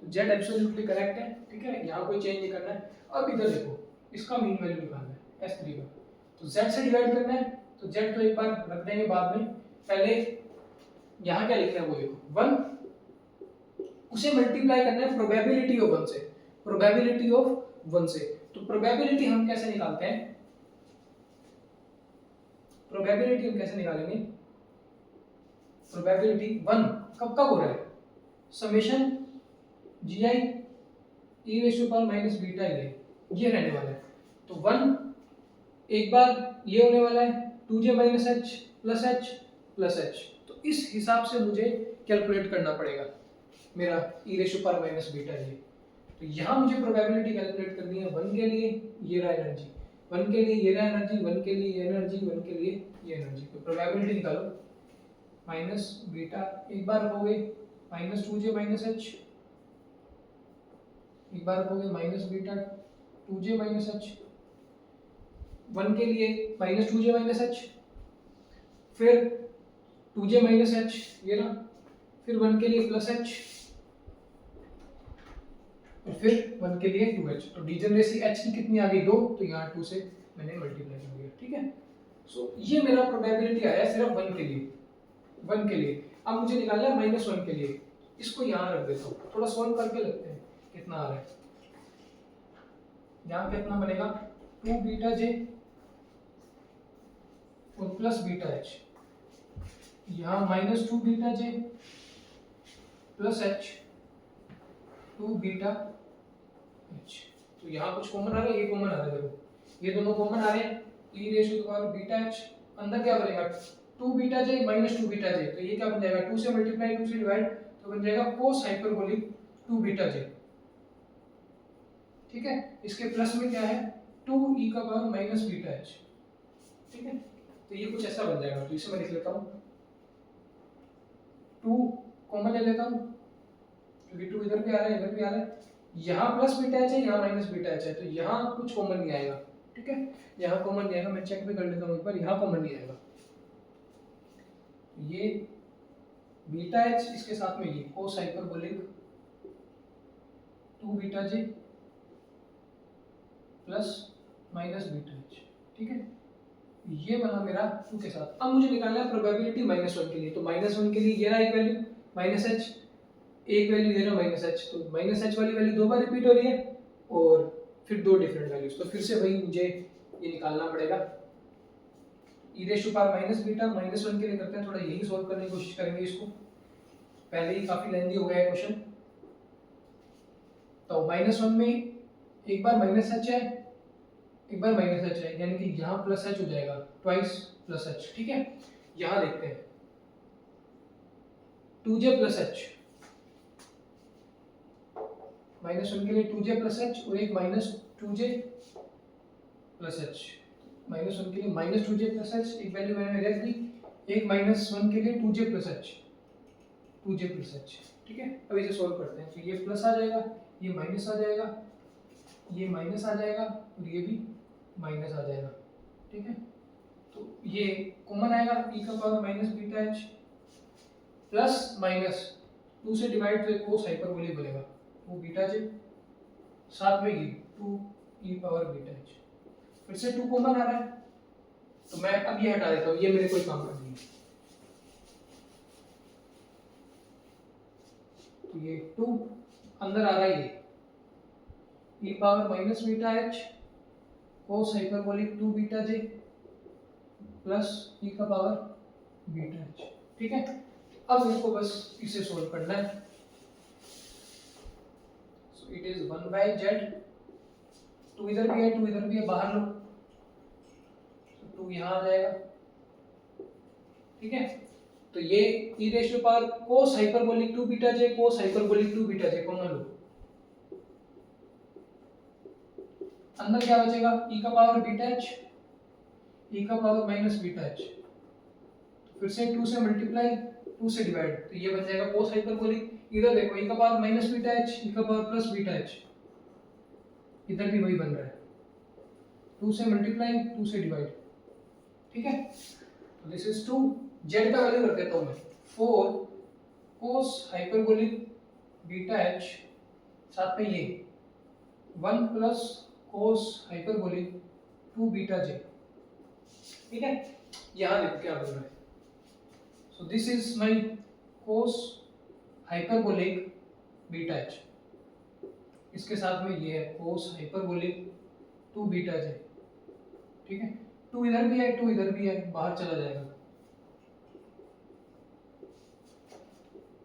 तो z एब्सोल्युटली करेक्ट है, ठीक है, यहाँ कोई चेंज नहीं करना है। अब इधर देखो, इसका मीन वैल्यू निकालना है s3 का, तो z से डिवाइड करना है, तो z तो एक बार रख देंगे बाद में, पहले यहाँ क्या लिखना है वो देखो 1, उसे मल्टीप्लाई करना है प्रोबेबिलिटी ऑफ 1 से, प्रोबेबिलिटी ऑफ 1 से। तो प्रोबेबिलिटी हम कैसे निकालते हैं, प्रोबेबिलिटी हम कैसे निकालेंगे, प्रोबेबिलिटी 1 कब कब हो रहा है, summation g i e raise to power minus beta ये रहने वाला है। तो 1 एक बार ये होने वाला है 2j minus h plus h plus h. तो इस हिसाब से मुझे कैलकुलेट करना पड़ेगा मेरा e raise to power minus beta ये। तो यहाँ मुझे प्रोबेबिलिटी कैलकुलेट करनी है 1 के लिए ये रहा एनर्जी, 1 के लिए ये रहा एनर्जी, 1 के लिए ये एनर्जी, 1 के लिए ये एनर्जी। तो प्रोबेबिलिटी निकालो माइनस बीटा, एक बार रखोगे माइनस 2j माइनस एच, एक बार रखोगे minus beta 2j minus H, 1 के लिए माइनस 2j माइनस एच, फिर 2j माइनस एच ये रहा, फिर 1 के लिए प्लस एच, और फिर 1 के लिए 2h। तो डिजनरेसी h की कितनी आ गई 2, तो यहाँ 2 से मैंने मल्टीप्लाई कर दिया, ठीक है। सो ये मेरा प्रोबेबिलिटी आया सिर्फ 1 के लिए, 1 के लिए। अब मुझे निकालना है माइनस 1 के लिए, इसको यहाँ रख देता हूँ, थोड़ा सॉल्व करके लगते हैं कितना आ रहा है। यहाँ कितना बनेगा 2 बीटा j और प्लस बीटा h, यहाँ minus 2 beta j plus h 2 beta h। तो यहाँ कुछ कॉमन आ रहा है, ये कॉमन आ रहा है, देखो ये दोनों कॉमन आ रहे हैं, e raise to the power beta h, अंदर क्या बनेगा 2 beta j minus 2 beta j। तो ये क्या बन जाएगा 2 से मल्टीप्लाई 2 से डिवाइड, तो बन जाएगा cos हाइपरबोलिक 2 बीटा j, ठीक है। इसके प्लस में क्या है 2 e का पावर माइनस बीटा h, ठीक है। तो ये कुछ ऐसा बन जाएगा, तो इसे मैं लिख लेता हूँ 2 कॉमन ले लेता हूँ क्योंकि 2 इधर भी आ रहा है इधर भी आ रहा है, यहाँ प्लस बीटा h है यहाँ माइनस बीटा h है, तो यहाँ कुछ कॉमन नहीं आएगा, ठीक है। यहाँ कॉमन नहीं आएगा, मैं चेक भी कर लेता हूँ एक बार, यहाँ कॉमन नहीं आएगा। ये बीटा h इसके साथ में ये cos hyperbolic 2 beta j plus minus beta h, ठीक है। ये बना मेरा 2 के साथ। अब मुझे निकालना है प्रोबेबिलिटी माइनस 1 के लिए, तो माइनस 1 के लिए ये रहा एक वैल्यू माइनस h, एक वैल्यू दे रहा माइनस h, तो माइनस h वाली वैल्यू 2 बार रिपीट हो रही है और फिर 2 डिफरेंट वैल्यूज, तो फिर से वही मुझे ये निकालना पड़ेगा e raise to power minus beta. Minus 1 के लिए करते हैं, थोड़ा यही सॉल्व करने की कोशिश करेंगे इसको, पहले ही काफी लेंथी हो गया है क्वेश्चन। तो माइनस 1 में एक बार माइनस h है एक बार माइनस h है, यानी कि यहाँ प्लस h हो जाएगा ट्वाइस प्लस h, ठीक है। यहाँ देखते हैं 2j प्लस h, माइनस 1 के लिए 2j प्लस h और एक minus 2j plus h, minus 1 के लिए माइनस 2j प्लस h, एक वैल्यू मैंने रख दी, एक माइनस 1 के लिए 2j plus h, 2j plus h, ठीक है। अब इसे सॉल्व करते हैं, तो ये प्लस आ जाएगा, ये माइनस आ जाएगा, ये माइनस आ जाएगा और ये भी माइनस आ जाएगा, ठीक है। तो ये कॉमन आएगा e का power minus beta h plus minus 2 से डिवाइड तो कोस हाइपरबोलिक बनेगा 2 बीटा j, साथ में ये 2 e पावर बीटा h, फिर से 2 कॉमन आ रहा है, तो मैं अब ये हटा देता हूँ, ये मेरे कोई काम का नहीं है। तो ये 2 अंदर आ रहा है, ये e power minus beta h cos hyperbolic 2 beta j plus e का पावर बीटा h, ठीक है। अब मेरे को बस इसे सोल्व करना है। So it is 1 by z, 2 इधर भी है 2 इधर भी है, बाहर लो, तो 2 यहाँ आ जाएगा, ठीक है। तो ये e raise to power cos hyperbolic 2 beta j cos hyperbolic 2 beta j common लो, अंदर क्या बचेगा e का पावर बीटा h, e का पावर माइनस बीटा h, फिर से 2 से मल्टीप्लाई 2 से डिवाइड, तो ये बन जाएगा कोस हाइपरबोलिक, इधर देखो e का power minus beta h, e का पावर प्लस बीटा h, इधर भी वही बन रहा है, 2 से मल्टीप्लाई 2 से डिवाइड, ठीक है। तो दिस इज 2, z का वैल्यू रख देता हूं मैं 4 कोस हाइपरबोलिक बीटा h, साथ में ये 1 plus cos hyperbolic 2 beta j, ठीक है। यहाँ देखो क्या बन रहा है, सो this is my cos hyperbolic beta h, इसके साथ में ये है कोस हाइपरबोलिक 2 बीटा j, ठीक है। 2 इधर भी है 2 इधर भी है, बाहर चला जाएगा,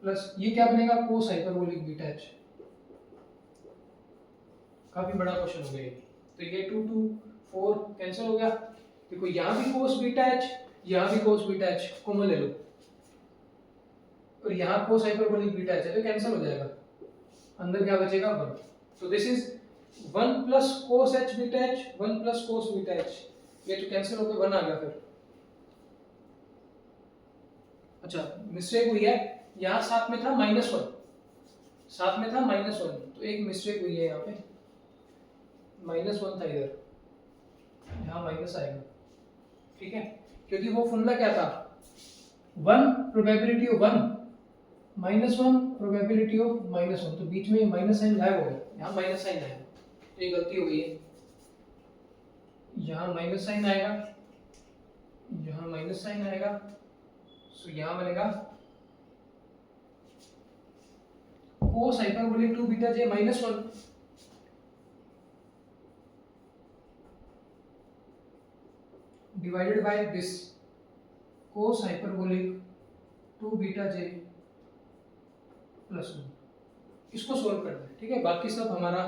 प्लस ये क्या बनेगा कोस हाइपरबोलिक बीटा एच। काफी बड़ा क्वेश्चन हो गया ये। तो ये 2 2 4 कैंसिल हो गया। देखो यहाँ भी कोस बीटा एच, यहाँ भी कोस बीटा एच कॉमन ले लो, और यहाँ कोस हाइपरबोलिक बीटा एच है तो कैंसिल हो जाएगा, अंदर क्या बचेगा 1। तो this is 1 plus cos H beta H, 1 plus cos beta H, ये तो कैंसिल होकर 1 आ गया फिर। अच्छा मिस्टेक हुई है, यहाँ साथ में था -1, साथ में था -1, तो एक मिस्टेक हुई है यहाँ पे, -1 था इधर, यहाँ माइनस आएगा, ठीक है, क्योंकि वो फॉर्मूला क्या था 1 प्रोबेबिलिटी ऑफ 1 -1 प्रोबेबिलिटी ऑफ -1, तो बीच में माइनस साइन गायब हो गया, यहाँ माइनस साइन आएगा, तो ये गलती हो गई है, यहाँ माइनस साइन आएगा, यहाँ माइनस साइन आएगा, सो यहाँ बनेगा cos hyperbolic 2 beta j -1 divided by this cos hyperbolic 2 beta j +1। इसको सोल्व करना है, ठीक है, बाकी सब हमारा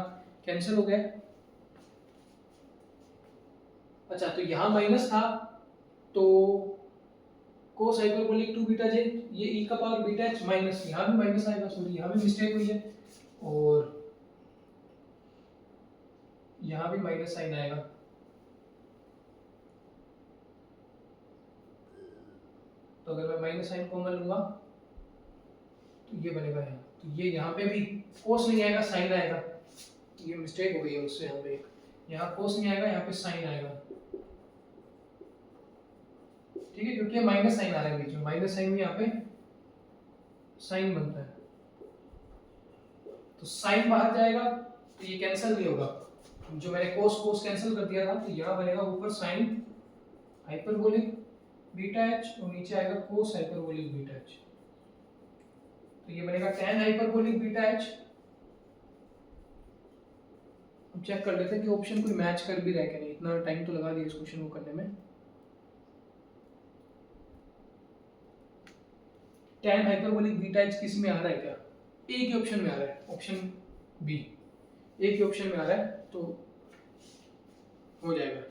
कैंसिल हो गया। अच्छा तो यहाँ माइनस था तो कोस हाइपरबोलिक 2 बीटा j, ये e का पावर बीटा h माइनस, यहाँ भी माइनस आएगा, सॉरी यहाँ भी मिस्टेक हुई है, और यहाँ भी माइनस साइन आएगा, तो अगर मैं माइनस साइन कॉमन लूंगा तो ये बनेगा यहाँ, तो ये यहाँ पे भी कोस नहीं आएगा साइन आएगा, ये मिस्टेक हो गई है उससे, यहाँ पे यहाँ कोस नहीं आएगा, यहाँ पे साइन आएगा, ठीक है, क्योंकि माइनस साइन आ रहा है बीच में, माइनस साइन में यहाँ पे साइन बनता है, तो साइन बाहर जाएगा तो ये कैंसिल नहीं होगा, जो मैंने कोस कोस कैंसिल कर दिया था, तो यहाँ बनेगा ऊपर साइन हाइपरबोलिक बीटा एच और नीचे आएगा कोस हाइपरबोलिक बीटा एच, तो ये बनेगा tan हाइपरबोलिक बीटा एच। अब चेक कर लेते हैं कि ऑप्शन कोई मैच कर भी रहा है कि नहीं, इतना टाइम तो लगा दिया इस क्वेश्चन को करने में। tan हाइपरबोलिक बीटा एच किसी में आ रहा है क्या? एक ही ऑप्शन में आ रहा है, ऑप्शन बी, एक ही ऑप्शन में आ रहा है, तो हो जाएगा।